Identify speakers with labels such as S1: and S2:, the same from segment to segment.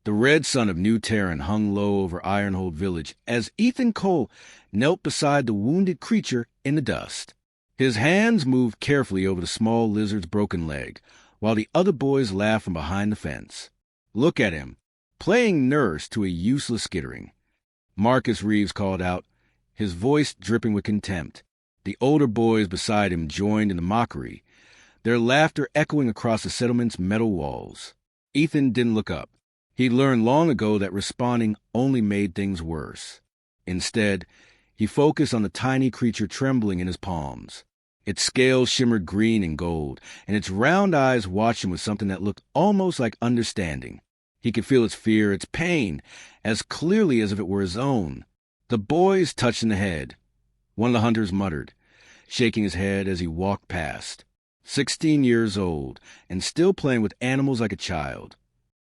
S1: The red sun of New Terran hung low over Ironhold Village as Ethan Cole knelt beside the wounded creature in the dust. His hands moved carefully over the small lizard's broken leg, while the other boys laughed from behind the fence. "Look at him, playing nurse to a useless skittering," Marcus Reeves called out, his voice dripping with contempt. The older boys beside him joined in the mockery, their laughter echoing across the settlement's metal walls. Ethan didn't look up. He'd learned long ago that responding only made things worse. Instead, he focused on the tiny creature trembling in his palms. Its scales shimmered green and gold, and its round eyes watched him with something that looked almost like understanding. He could feel its fear, its pain, as clearly as if it were his own. The boys touched in the head. One of the hunters muttered, shaking his head as he walked past. 16 years old, and still playing with animals like a child.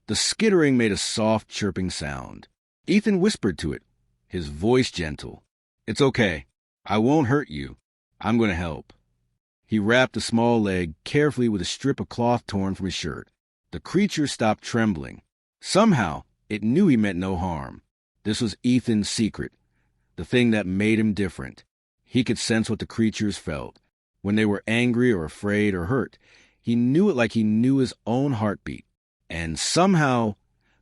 S1: The skittering made a soft, chirping sound. Ethan whispered to it, his voice gentle. "It's okay. I won't hurt you. I'm going to help." He wrapped the small leg carefully with a strip of cloth torn from his shirt. The creature stopped trembling. Somehow, it knew he meant no harm. This was Ethan's secret, the thing that made him different. He could sense what the creatures felt. When they were angry or afraid or hurt, he knew it like he knew his own heartbeat. And somehow,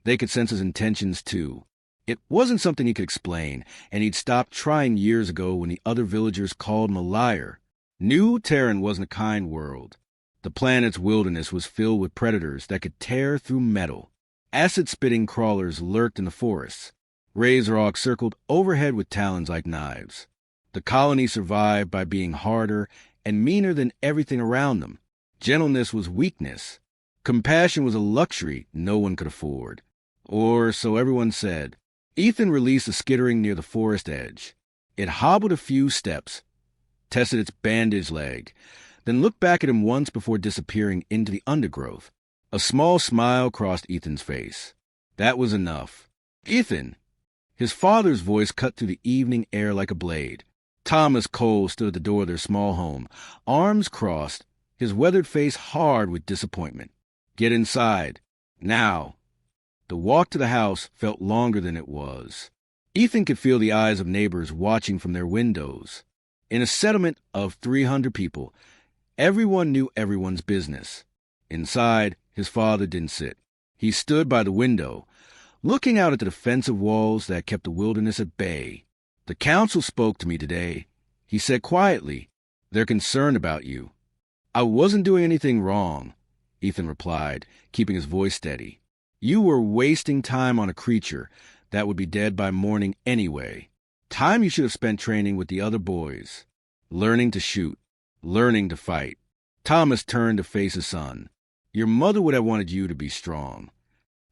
S1: they could sense his intentions too. It wasn't something he could explain, and he'd stopped trying years ago when the other villagers called him a liar. New Terran wasn't a kind world. The planet's wilderness was filled with predators that could tear through metal. Acid-spitting crawlers lurked in the forests. Razor Orcs circled overhead with talons like knives. The colony survived by being harder and meaner than everything around them. Gentleness was weakness. Compassion was a luxury no one could afford. Or so everyone said. Ethan released the skittering near the forest edge. It hobbled a few steps, tested its bandaged leg, then looked back at him once before disappearing into the undergrowth. A small smile crossed Ethan's face. That was enough. "Ethan!" His father's voice cut through the evening air like a blade. Thomas Cole stood at the door of their small home, arms crossed, his weathered face hard with disappointment. "Get inside. Now." The walk to the house felt longer than it was. Ethan could feel the eyes of neighbors watching from their windows. In a settlement of 300 people, everyone knew everyone's business. Inside, his father didn't sit. He stood by the window, looking out at the defensive walls that kept the wilderness at bay. "The council spoke to me today," he said quietly. "They're concerned about you." "I wasn't doing anything wrong," Ethan replied, keeping his voice steady. "You were wasting time on a creature that would be dead by morning anyway. Time you should have spent training with the other boys, learning to shoot, learning to fight." Thomas turned to face his son. "Your mother would have wanted you to be strong."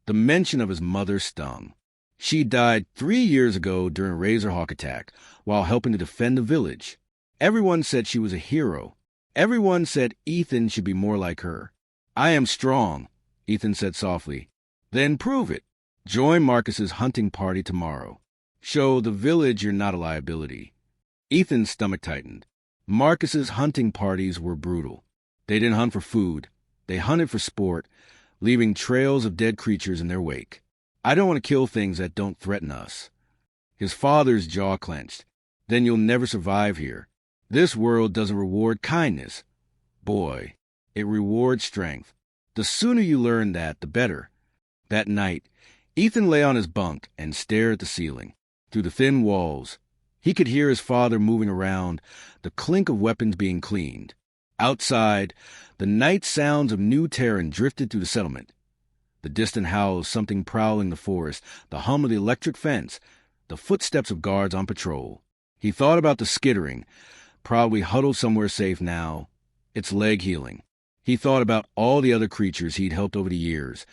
S1: The mention of his mother stung. She died 3 years ago during a Razorhawk attack while helping to defend the village. Everyone said she was a hero. Everyone said Ethan should be more like her. "I am strong," Ethan said softly. "Then prove it. Join Marcus's hunting party tomorrow. Show the village you're not a liability." Ethan's stomach tightened. Marcus's hunting parties were brutal. They didn't hunt for food. They hunted for sport, leaving trails of dead creatures in their wake. "I don't want to kill things that don't threaten us." His father's jaw clenched. "Then you'll never survive here. This world doesn't reward kindness. Boy, it rewards strength. The sooner you learn that, the better." That night, Ethan lay on his bunk and stared at the ceiling. Through the thin walls, he could hear his father moving around, the clink of weapons being cleaned. Outside, the night sounds of New Terran drifted through the settlement. The distant howl of something prowling the forest, the hum of the electric fence, the footsteps of guards on patrol. He thought about the skittering, probably huddled somewhere safe now, its leg healing. He thought about all the other creatures he'd helped over the years,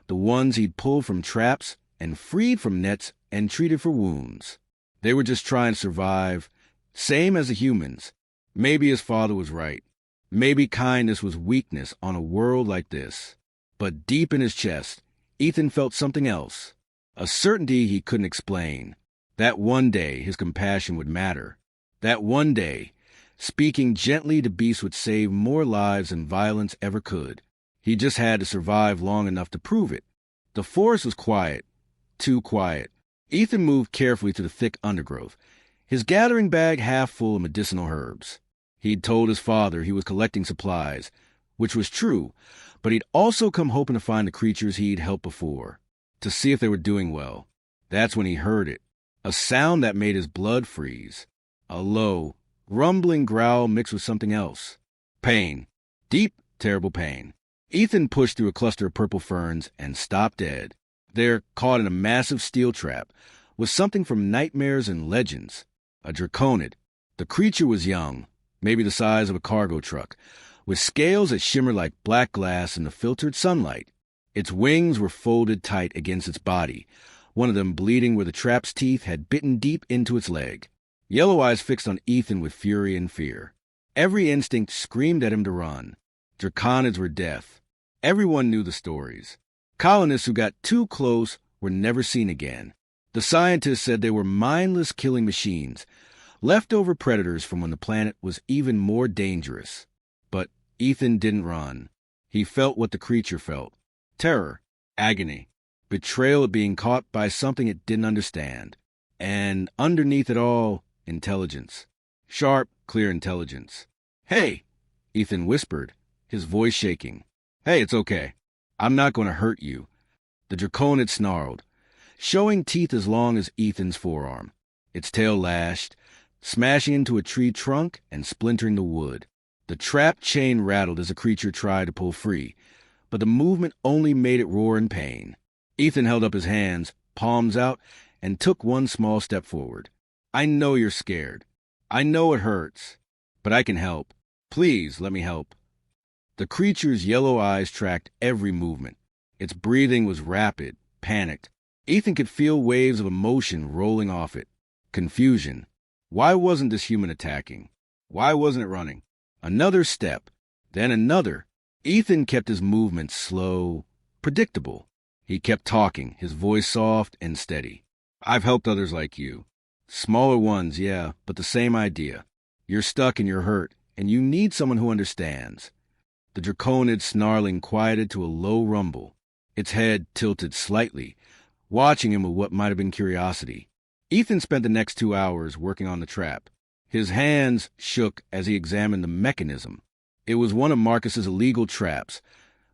S1: the ones he'd pulled from traps and freed from nets and treated for wounds. They were just trying to survive, same as the humans. Maybe his father was right. Maybe kindness was weakness on a world like this. But deep in his chest, Ethan felt something else, a certainty he couldn't explain. That one day his compassion would matter. That one day, speaking gently to beasts would save more lives than violence ever could. He just had to survive long enough to prove it. The forest was quiet, too quiet. Ethan moved carefully through the thick undergrowth, his gathering bag half full of medicinal herbs. He'd told his father he was collecting supplies, which was true, but he'd also come hoping to find the creatures he'd helped before, to see if they were doing well. That's when he heard it, a sound that made his blood freeze. A low, rumbling growl mixed with something else. Pain. Deep, terrible pain. Ethan pushed through a cluster of purple ferns and stopped dead. There, caught in a massive steel trap, was something from nightmares and legends. A draconid. The creature was young, maybe the size of a cargo truck, with scales that shimmered like black glass in the filtered sunlight. Its wings were folded tight against its body, one of them bleeding where the trap's teeth had bitten deep into its leg. Yellow eyes fixed on Ethan with fury and fear. Every instinct screamed at him to run. Draconids were death. Everyone knew the stories. Colonists who got too close were never seen again. The scientists said they were mindless killing machines, leftover predators from when the planet was even more dangerous. But Ethan didn't run. He felt what the creature felt. Terror, agony, betrayal of being caught by something it didn't understand. And underneath it all, intelligence. Sharp, clear intelligence. "Hey," Ethan whispered, his voice shaking. "Hey, it's okay. I'm not going to hurt you." The draconid snarled, showing teeth as long as Ethan's forearm. Its tail lashed, smashing into a tree trunk and splintering the wood. The trap chain rattled as the creature tried to pull free, but the movement only made it roar in pain. Ethan held up his hands, palms out, and took one small step forward. "I know you're scared. I know it hurts, but I can help. Please let me help." The creature's yellow eyes tracked every movement. Its breathing was rapid, panicked. Ethan could feel waves of emotion rolling off it. Confusion. Why wasn't this human attacking? Why wasn't it running? Another step, then another. Ethan kept his movements slow, predictable. He kept talking, his voice soft and steady. "I've helped others like you. Smaller ones, yeah, but the same idea. You're stuck and you're hurt, and you need someone who understands." The draconid snarling quieted to a low rumble. Its head tilted slightly, watching him with what might have been curiosity. Ethan spent the next 2 hours working on the trap. His hands shook as he examined the mechanism. It was one of Marcus's illegal traps,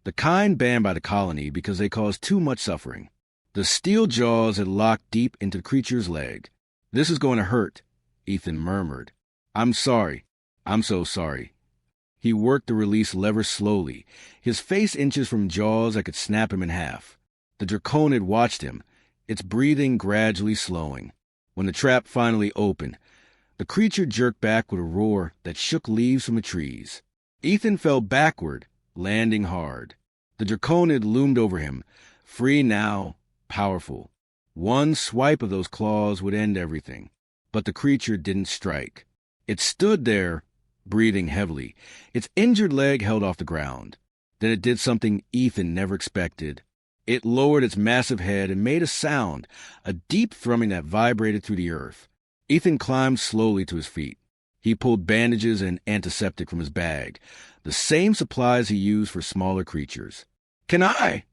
S1: the kind banned by the colony because they caused too much suffering. The steel jaws had locked deep into the creature's leg. "This is going to hurt," Ethan murmured. "I'm sorry. I'm so sorry." He worked the release lever slowly, his face inches from jaws that could snap him in half. The draconid watched him, its breathing gradually slowing. When the trap finally opened, the creature jerked back with a roar that shook leaves from the trees. Ethan fell backward, landing hard. The draconid loomed over him, free now, powerful. One swipe of those claws would end everything. But the creature didn't strike. It stood there, breathing heavily, its injured leg held off the ground. Then it did something Ethan never expected. It lowered its massive head and made a sound, a deep thrumming that vibrated through the earth. Ethan climbed slowly to his feet. He pulled bandages and antiseptic from his bag, the same supplies he used for smaller creatures. "Can I?"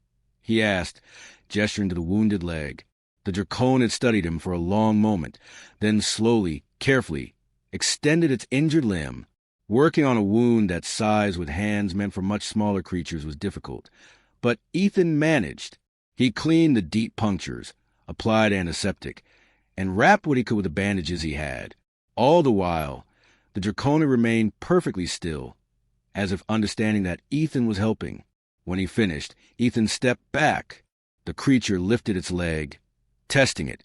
S1: he asked, gesturing to the wounded leg. The draconid studied him for a long moment, then slowly, carefully, extended its injured limb. Working on a wound that size with hands meant for much smaller creatures was difficult, but Ethan managed. He cleaned the deep punctures, applied antiseptic, and wrapped what he could with the bandages he had. All the while, the draconid remained perfectly still, as if understanding that Ethan was helping. When he finished, Ethan stepped back. The creature lifted its leg, testing it,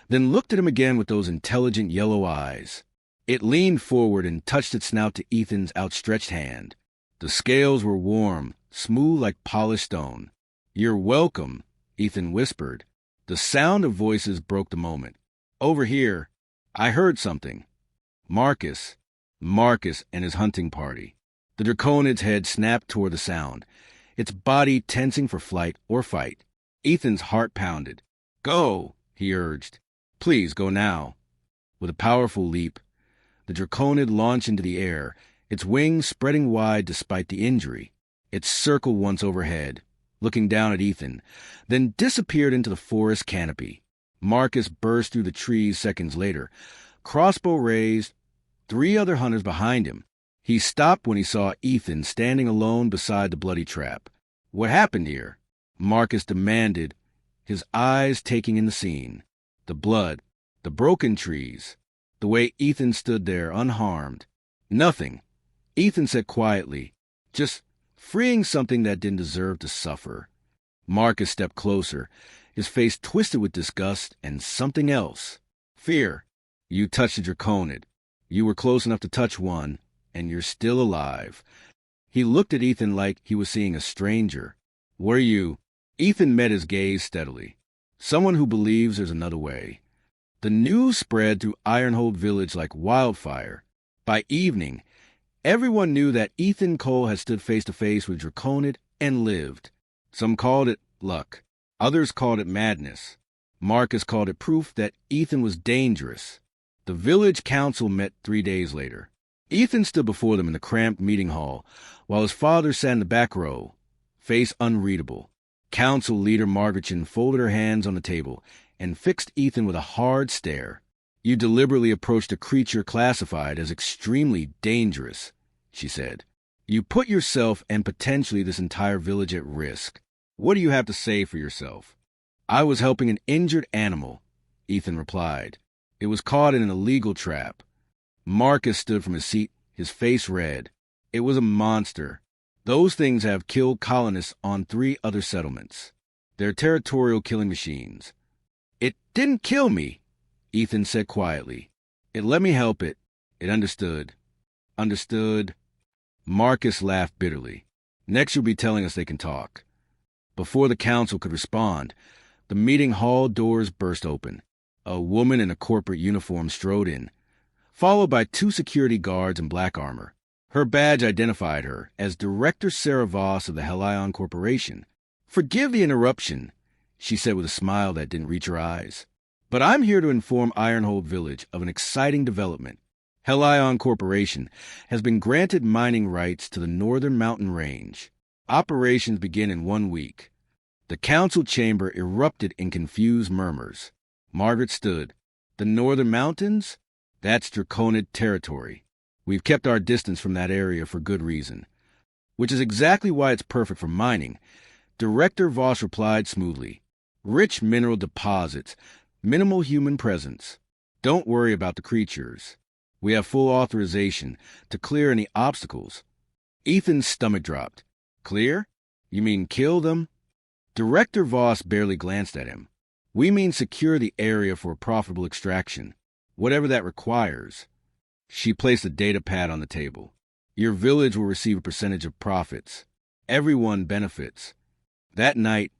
S1: then looked at him again with those intelligent yellow eyes. It leaned forward and touched its snout to Ethan's outstretched hand. The scales were warm, smooth like polished stone. "You're welcome," Ethan whispered. The sound of voices broke the moment. "Over here, I heard something." Marcus and his hunting party. The draconid's head snapped toward the sound, its body tensing for flight or fight. Ethan's heart pounded. "Go," he urged. "Please go now." With a powerful leap, the draconid launched into the air, its wings spreading wide despite the injury. It circled once overhead, looking down at Ethan, then disappeared into the forest canopy. Marcus burst through the trees seconds later, crossbow raised, 3 other hunters behind him. He stopped when he saw Ethan standing alone beside the bloody trap. "What happened here?" Marcus demanded, his eyes taking in the scene. The blood, the broken trees, the way Ethan stood there unharmed. "Nothing," Ethan said quietly, "just freeing something that didn't deserve to suffer." Marcus stepped closer, his face twisted with disgust and something else. "Fear. You touched a draconid. You were close enough to touch one, and you're still alive." He looked at Ethan like he was seeing a stranger. "What are you?" Ethan met his gaze steadily. "Someone who believes there's another way." The news spread through Ironhold Village like wildfire. By evening, everyone knew that Ethan Cole had stood face to face with Draconid and lived. Some called it luck. Others called it madness. Marcus called it proof that Ethan was dangerous. The village council met 3 days later. Ethan stood before them in the cramped meeting hall, while his father sat in the back row, face unreadable. Council leader Margaretchen folded her hands on the table and fixed Ethan with a hard stare. "You deliberately approached a creature classified as extremely dangerous," she said. "You put yourself and potentially this entire village at risk. What do you have to say for yourself?" "I was helping an injured animal," Ethan replied. "It was caught in an illegal trap." Marcus stood from his seat, his face red. "It was a monster. Those things have killed colonists on 3 other settlements. They're territorial killing machines." "It didn't kill me," Ethan said quietly. "It let me help it. It understood." "Understood?" Marcus laughed bitterly. "Next you'll be telling us they can talk." Before the council could respond, the meeting hall doors burst open. A woman in a corporate uniform strode in, followed by 2 security guards in black armor. Her badge identified her as Director Sarah Voss of the Helion Corporation. "Forgive the interruption," she said with a smile that didn't reach her eyes, "but I'm here to inform Ironhold Village of an exciting development. Helion Corporation has been granted mining rights to the Northern Mountain Range. Operations begin in 1 week." The council chamber erupted in confused murmurs. Margaret stood. "The Northern Mountains? That's Draconid territory. We've kept our distance from that area for good reason." "Which is exactly why it's perfect for mining," Director Voss replied smoothly. "Rich mineral deposits, minimal human presence. Don't worry about the creatures. We have full authorization to clear any obstacles." Ethan's stomach dropped. "Clear? You mean kill them?" Director Voss barely glanced at him. "We mean secure the area for a profitable extraction, whatever that requires." She placed a data pad on the table. "Your village will receive a percentage of profits. Everyone benefits." That night,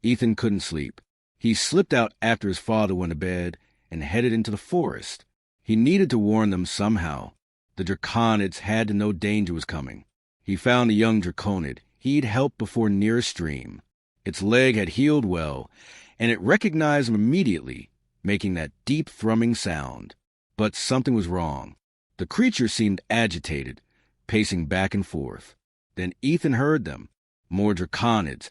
S1: Ethan couldn't sleep. He slipped out after his father went to bed and headed into the forest. He needed to warn them somehow. The Draconids had to know danger was coming. He found a young Draconid he'd helped before near a stream. Its leg had healed well, and it recognized him immediately, making that deep thrumming sound. But something was wrong. The creature seemed agitated, pacing back and forth. Then Ethan heard them. More Draconids,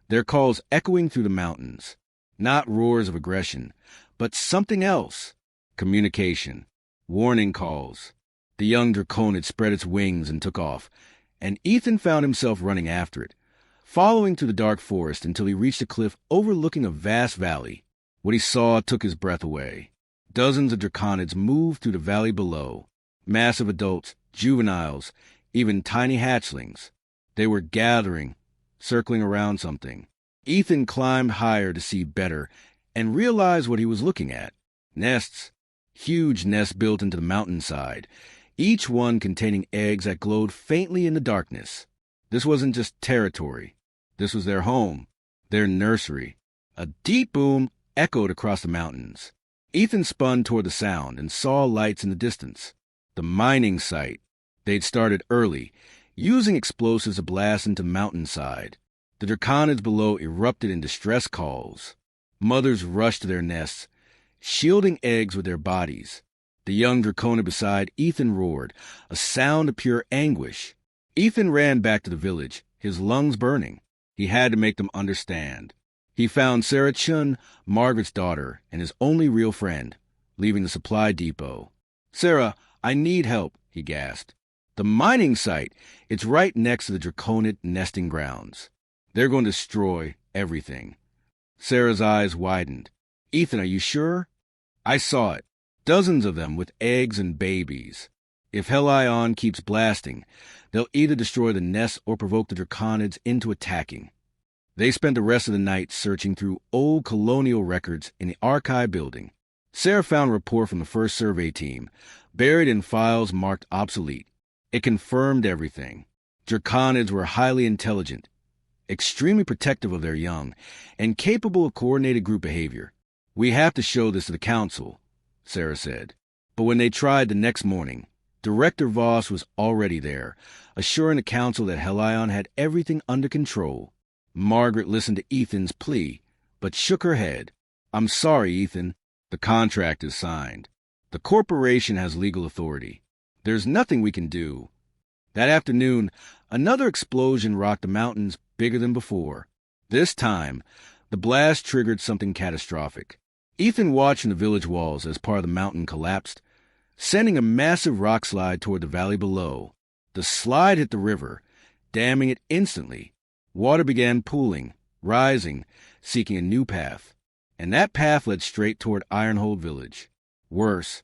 S1: their calls echoing through the mountains. Not roars of aggression, but something else. Communication. Warning calls. The young Draconid spread its wings and took off, and Ethan found himself running after it, following through the dark forest until he reached a cliff overlooking a vast valley. What he saw took his breath away. Dozens of Draconids moved through the valley below. Massive adults, juveniles, even tiny hatchlings. They were gathering, circling around something. Ethan climbed higher to see better and realized what he was looking at. Nests. Huge nests built into the mountainside, each one containing eggs that glowed faintly in the darkness. This wasn't just territory. This was their home, their nursery. A deep boom echoed across the mountains. Ethan spun toward the sound and saw lights in the distance. The mining site. They'd started early, using explosives to blast into the mountainside. The Draconids below erupted in distress calls. Mothers rushed to their nests, shielding eggs with their bodies. The young Draconid beside Ethan roared, a sound of pure anguish. Ethan ran back to the village, his lungs burning. He had to make them understand. He found Sarah Chun, Margaret's daughter, and his only real friend, leaving the supply depot. "Sarah, I need help," he gasped. "The mining site, it's right next to the Draconid nesting grounds. They're going to destroy everything." Sarah's eyes widened. "Ethan, are you sure?" "I saw it. Dozens of them with eggs and babies. If Helion keeps blasting, they'll either destroy the nest or provoke the Draconids into attacking." They spent the rest of the night searching through old colonial records in the archive building. Sarah found a report from the first survey team, buried in files marked obsolete. It confirmed everything. Draconids were highly intelligent, extremely protective of their young, and capable of coordinated group behavior. "We have to show this to the council," Sarah said. But when they tried the next morning, Director Voss was already there, assuring the council that Helion had everything under control. Margaret listened to Ethan's plea, but shook her head. "I'm sorry, Ethan. The contract is signed. The corporation has legal authority. There's nothing we can do." That afternoon, another explosion rocked the mountains bigger than before. This time, the blast triggered something catastrophic. Ethan watched from the village walls as part of the mountain collapsed, sending a massive rock slide toward the valley below. The slide hit the river, damming it instantly. Water began pooling, rising, seeking a new path. And that path led straight toward Ironhold Village. Worse,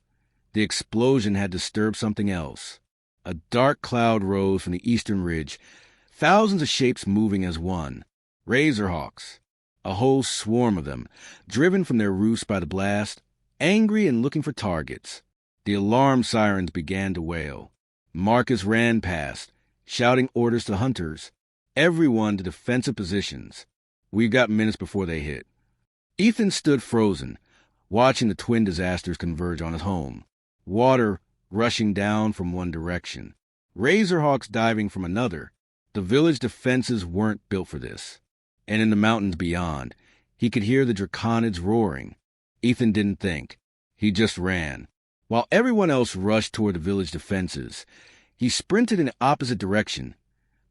S1: the explosion had disturbed something else. A dark cloud rose from the eastern ridge, thousands of shapes moving as one. Razorhawks. A whole swarm of them, driven from their roosts by the blast, angry and looking for targets. The alarm sirens began to wail. Marcus ran past, shouting orders to hunters, everyone to defensive positions. "We've got minutes before they hit." Ethan stood frozen, watching the twin disasters converge on his home. Water rushing down from one direction, Razorhawks diving from another. The village defenses weren't built for this. And in the mountains beyond, he could hear the Draconids roaring. Ethan didn't think. He just ran. While everyone else rushed toward the village defenses, he sprinted in the opposite direction,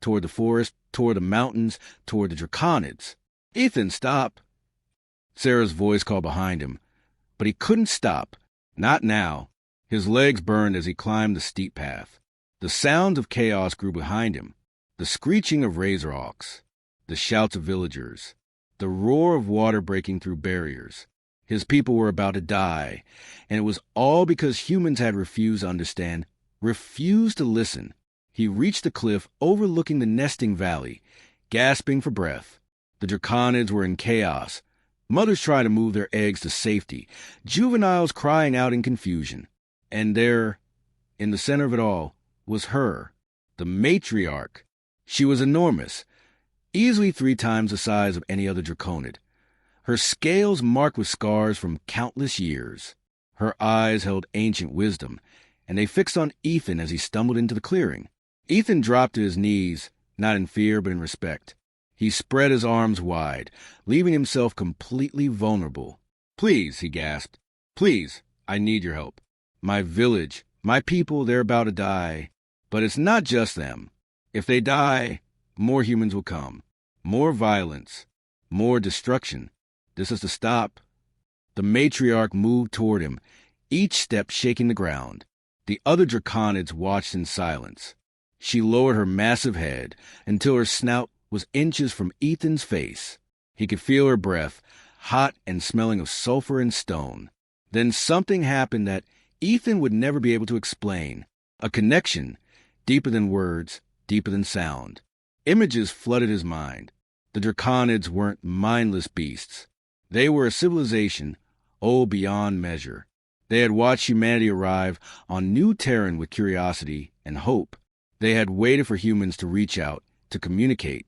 S1: toward the forest, toward the mountains, toward the Draconids. "Ethan, stop!" Sarah's voice called behind him, but he couldn't stop. Not now. His legs burned as he climbed the steep path. The sounds of chaos grew behind him, the screeching of Razorhawks, the shouts of villagers, the roar of water breaking through barriers. His people were about to die, and it was all because humans had refused to understand, refused to listen. He reached the cliff overlooking the nesting valley, gasping for breath. The Draconids were in chaos, mothers trying to move their eggs to safety, juveniles crying out in confusion. And there, in the center of it all, was her, the matriarch. She was enormous, easily 3 times the size of any other Draconid. Her scales marked with scars from countless years. Her eyes held ancient wisdom, and they fixed on Ethan as he stumbled into the clearing. Ethan dropped to his knees, not in fear but in respect. He spread his arms wide, leaving himself completely vulnerable. "Please," he gasped. "Please, I need your help. My village, my people, they're about to die. But it's not just them. If they die, more humans will come. More violence. More destruction. This is to stop." The matriarch moved toward him, each step shaking the ground. The other Draconids watched in silence. She lowered her massive head until her snout was inches from Ethan's face. He could feel her breath, hot and smelling of sulfur and stone. Then something happened that Ethan would never be able to explain. A connection, deeper than words, deeper than sound. Images flooded his mind. The Draconids weren't mindless beasts. They were a civilization, beyond measure. They had watched humanity arrive on New Terran with curiosity and hope. They had waited for humans to reach out, to communicate,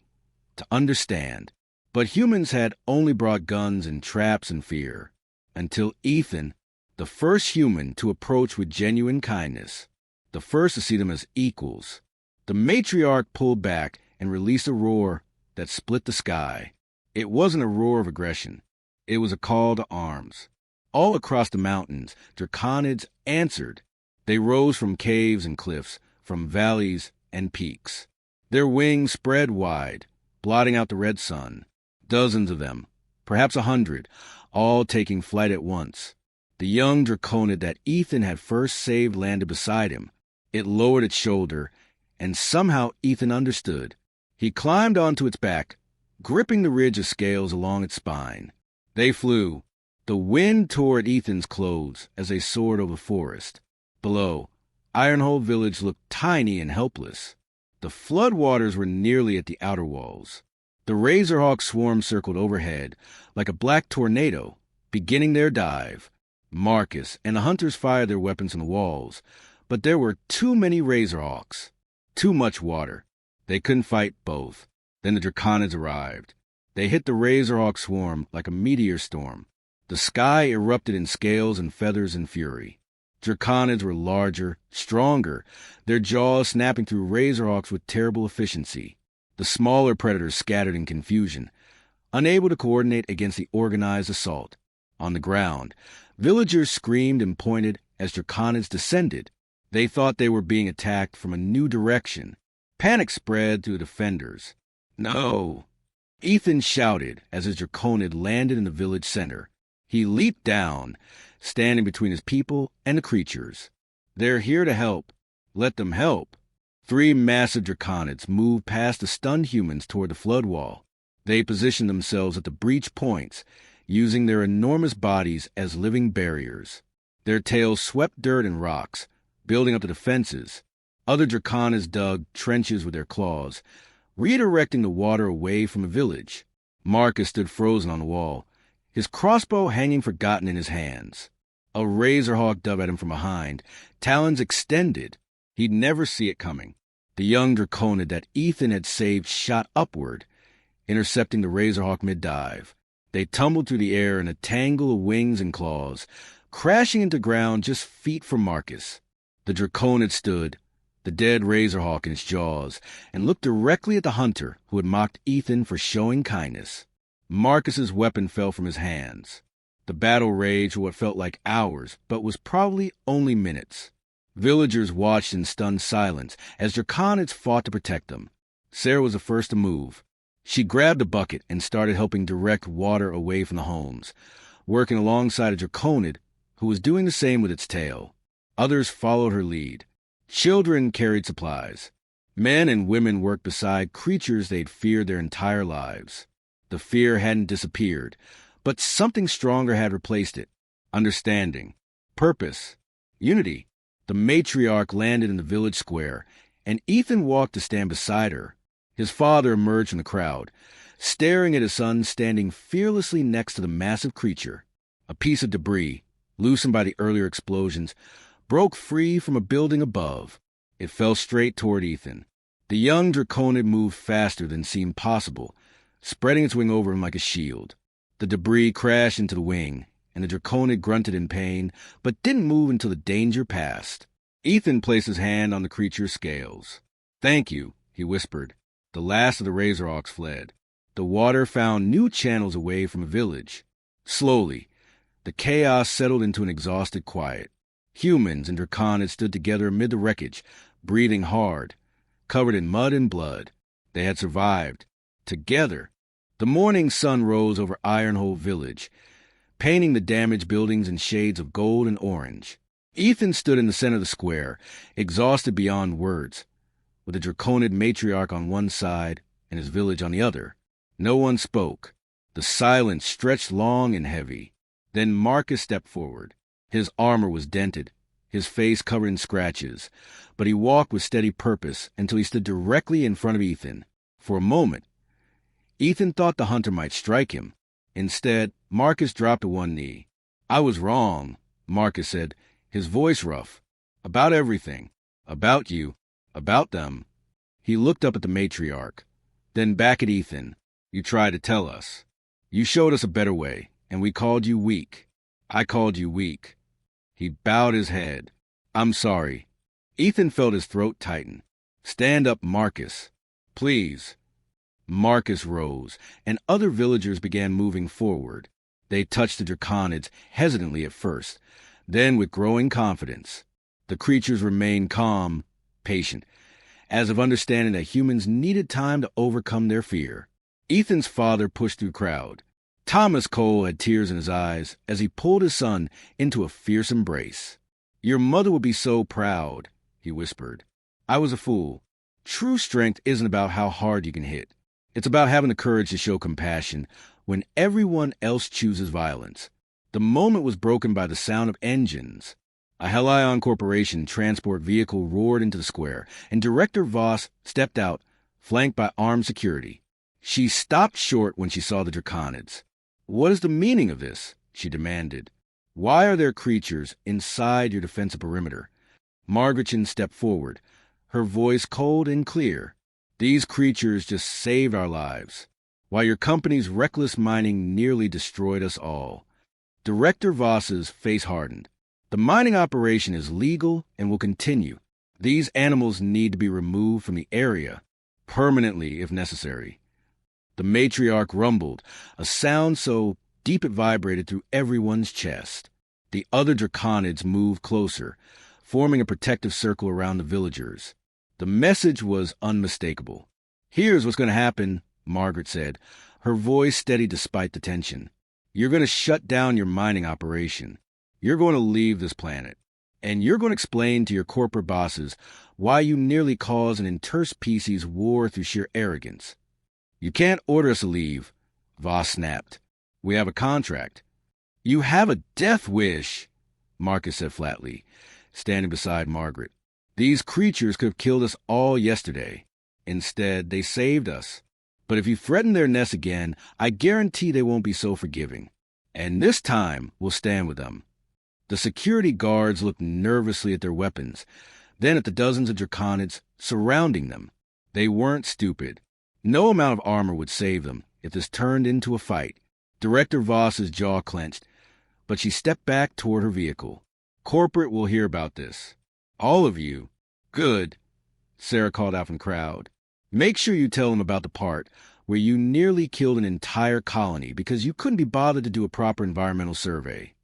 S1: to understand. But humans had only brought guns and traps and fear. Until Ethan, the first human to approach with genuine kindness, the first to see them as equals. The matriarch pulled back and released a roar that split the sky. It wasn't a roar of aggression. It was a call to arms. All across the mountains, Draconids answered. They rose from caves and cliffs, from valleys and peaks. Their wings spread wide, blotting out the red sun. Dozens of them, perhaps 100, all taking flight at once. The young draconid that Ethan had first saved landed beside him. It lowered its shoulder, and somehow Ethan understood. He climbed onto its back, gripping the ridge of scales along its spine. They flew. The wind tore at Ethan's clothes as they soared over the forest. Below, Ironhold Village looked tiny and helpless. The floodwaters were nearly at the outer walls. The Razorhawk swarm circled overhead like a black tornado, beginning their dive. Marcus and the hunters fired their weapons from the walls, but there were too many Razorhawks. Too much water. They couldn't fight both. Then the Draconids arrived. They hit the Razorhawk swarm like a meteor storm. The sky erupted in scales and feathers and fury. Draconids were larger, stronger, their jaws snapping through Razorhawks with terrible efficiency. The smaller predators scattered in confusion, unable to coordinate against the organized assault. On the ground, villagers screamed and pointed as Draconids descended. They thought they were being attacked from a new direction. Panic spread through the defenders. No! Ethan shouted as his Draconid landed in the village center. He leaped down, standing between his people and the creatures. They're here to help. Let them help. 3 massive Draconids moved past the stunned humans toward the flood wall. They positioned themselves at the breach points, using their enormous bodies as living barriers. Their tails swept dirt and rocks, building up the defenses. Other Draconids dug trenches with their claws, redirecting the water away from the village. Marcus stood frozen on the wall, his crossbow hanging forgotten in his hands. A Razorhawk dove at him from behind, talons extended. He'd never see it coming. The young Draconid that Ethan had saved shot upward, intercepting the Razorhawk mid-dive. They tumbled through the air in a tangle of wings and claws, crashing into ground just feet from Marcus. The Draconid stood, the dead Razorhawk in its jaws, and looked directly at the hunter who had mocked Ethan for showing kindness. Marcus's weapon fell from his hands. The battle raged for what felt like hours, but was probably only minutes. Villagers watched in stunned silence as Draconids fought to protect them. Sarah was the first to move. She grabbed a bucket and started helping direct water away from the homes, working alongside a Draconid who was doing the same with its tail. Others followed her lead. Children carried supplies. Men and women worked beside creatures they'd feared their entire lives. The fear hadn't disappeared, but something stronger had replaced it. Understanding. Purpose. Unity. The matriarch landed in the village square, and Ethan walked to stand beside her. His father emerged from the crowd, staring at his son standing fearlessly next to the massive creature. A piece of debris, loosened by the earlier explosions, broke free from a building above. It fell straight toward Ethan. The young Draconid moved faster than seemed possible, spreading its wing over him like a shield. The debris crashed into the wing, and the Draconid grunted in pain, but didn't move until the danger passed. Ethan placed his hand on the creature's scales. "Thank you," he whispered. The last of the Razorhawks fled. The water found new channels away from the village. Slowly, the chaos settled into an exhausted quiet. Humans and Draconids stood together amid the wreckage, breathing hard, covered in mud and blood. They had survived. Together. The morning sun rose over Ironhold Village, painting the damaged buildings in shades of gold and orange. Ethan stood in the center of the square, exhausted beyond words, with the Draconid matriarch on one side and his village on the other. No one spoke. The silence stretched long and heavy. Then Marcus stepped forward. His armor was dented, his face covered in scratches, but he walked with steady purpose until he stood directly in front of Ethan. For a moment, Ethan thought the hunter might strike him. Instead, Marcus dropped to one knee. "I was wrong," Marcus said, his voice rough. "About everything. About you. About them." He looked up at the matriarch, then back at Ethan. "You tried to tell us. You showed us a better way, and we called you weak. I called you weak." He bowed his head. "I'm sorry." Ethan felt his throat tighten. "Stand up, Marcus. Please." Marcus rose, and other villagers began moving forward. They touched the Draconids, hesitantly at first, then with growing confidence. The creatures remained calm, patient, as if understanding that humans needed time to overcome their fear. Ethan's father pushed through the crowd. Thomas Cole had tears in his eyes as he pulled his son into a fierce embrace. "Your mother would be so proud," he whispered. "I was a fool. True strength isn't about how hard you can hit. It's about having the courage to show compassion when everyone else chooses violence." The moment was broken by the sound of engines. A Helion Corporation transport vehicle roared into the square, and Director Voss stepped out, flanked by armed security. She stopped short when she saw the Draconids. "What is the meaning of this?" she demanded. "Why are there creatures inside your defensive perimeter?" Margaretchen stepped forward, her voice cold and clear. "These creatures just saved our lives, while your company's reckless mining nearly destroyed us all." Director Voss's face hardened. "The mining operation is legal and will continue. These animals need to be removed from the area, permanently if necessary." The matriarch rumbled, a sound so deep it vibrated through everyone's chest. The other Draconids moved closer, forming a protective circle around the villagers. The message was unmistakable. "Here's what's going to happen," Margaret said, her voice steady despite the tension. "You're going to shut down your mining operation. You're going to leave this planet. And you're going to explain to your corporate bosses why you nearly caused an interspecies war through sheer arrogance." "You can't order us to leave," Voss snapped. "We have a contract." "You have a death wish," Marcus said flatly, standing beside Margaret. "These creatures could have killed us all yesterday. Instead, they saved us. But if you threaten their nest again, I guarantee they won't be so forgiving. And this time, we'll stand with them." The security guards looked nervously at their weapons, then at the dozens of Draconids surrounding them. They weren't stupid. No amount of armor would save them if this turned into a fight. Director Voss's jaw clenched, but she stepped back toward her vehicle. "Corporate will hear about this. All of you." "Good," Sarah called out from the crowd. "Make sure you tell them about the part where you nearly killed an entire colony because you couldn't be bothered to do a proper environmental survey."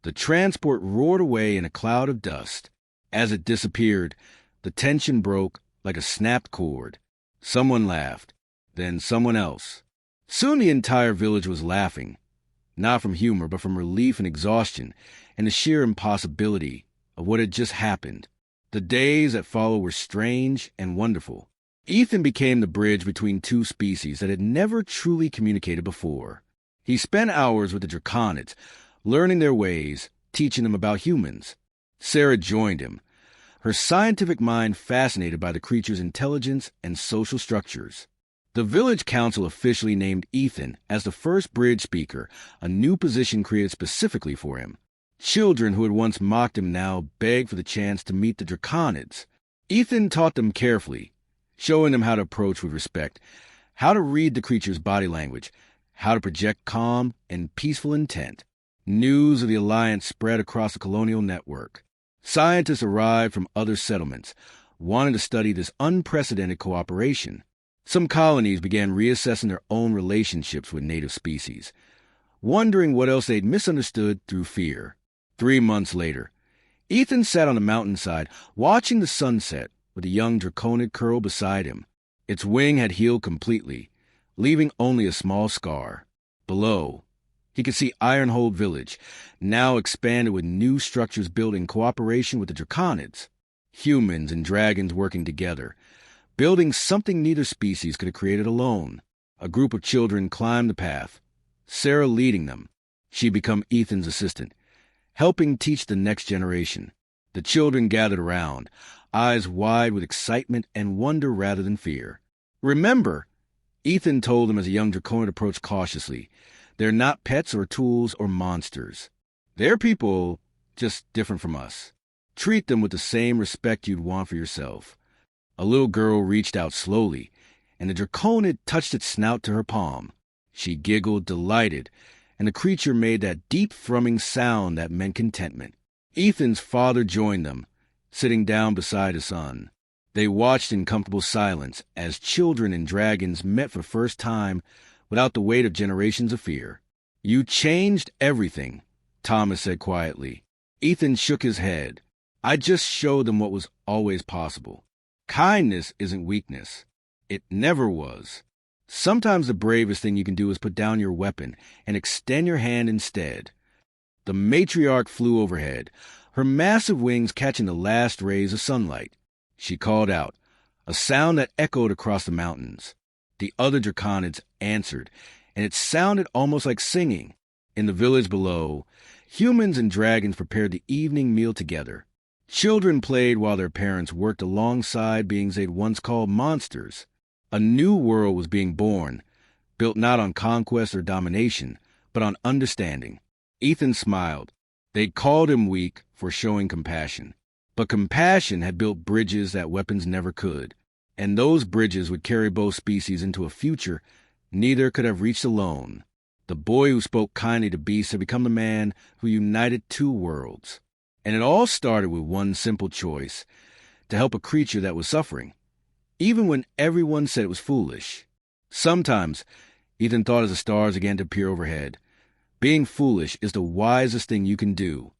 S1: The transport roared away in a cloud of dust. As it disappeared, the tension broke like a snapped cord. Someone laughed, then someone else. Soon the entire village was laughing, not from humor, but from relief and exhaustion, and the sheer impossibility of what had just happened. The days that followed were strange and wonderful. Ethan became the bridge between two species that had never truly communicated before. He spent hours with the Draconids, learning their ways, teaching them about humans. Sarah joined him, her scientific mind fascinated by the creature's intelligence and social structures. The village council officially named Ethan as the first bridge speaker, a new position created specifically for him. Children who had once mocked him now begged for the chance to meet the Draconids. Ethan taught them carefully, showing them how to approach with respect, how to read the creature's body language, how to project calm and peaceful intent. News of the alliance spread across the colonial network. Scientists arrived from other settlements, wanting to study this unprecedented cooperation. Some colonies began reassessing their own relationships with native species, wondering what else they'd misunderstood through fear. 3 months later, Ethan sat on the mountainside, watching the sunset with a young Draconid curled beside him. Its wing had healed completely, leaving only a small scar. Below, he could see Ironhold Village, now expanded with new structures built in cooperation with the Draconids. Humans and dragons working together, building something neither species could have created alone. A group of children climbed the path, Sarah leading them. She'd become Ethan's assistant, helping teach the next generation. The children gathered around, eyes wide with excitement and wonder rather than fear. "Remember," Ethan told them as a young Draconid approached cautiously, "they're not pets or tools or monsters. They're people, just different from us. Treat them with the same respect you'd want for yourself." A little girl reached out slowly, and the Draconid touched its snout to her palm. She giggled, delighted, and the creature made that deep thrumming sound that meant contentment. Ethan's father joined them, sitting down beside his son. They watched in comfortable silence as children and dragons met for the first time without the weight of generations of fear. "You changed everything," Thomas said quietly. Ethan shook his head. "I just showed them what was always possible." Kindness isn't weakness. It never was. Sometimes the bravest thing you can do is put down your weapon and extend your hand instead. The matriarch flew overhead, her massive wings catching the last rays of sunlight. She called out, a sound that echoed across the mountains. The other draconids answered, and it sounded almost like singing. In the village below, humans and dragons prepared the evening meal together. Children played while their parents worked alongside beings they'd once called monsters. A new world was being born, built not on conquest or domination, but on understanding. Ethan smiled. They'd called him weak for showing compassion. But compassion had built bridges that weapons never could. And those bridges would carry both species into a future neither could have reached alone. The boy who spoke kindly to beasts had become the man who united two worlds. And it all started with one simple choice, to help a creature that was suffering, even when everyone said it was foolish. Sometimes, Ethan thought as the stars began to appear overhead, being foolish is the wisest thing you can do.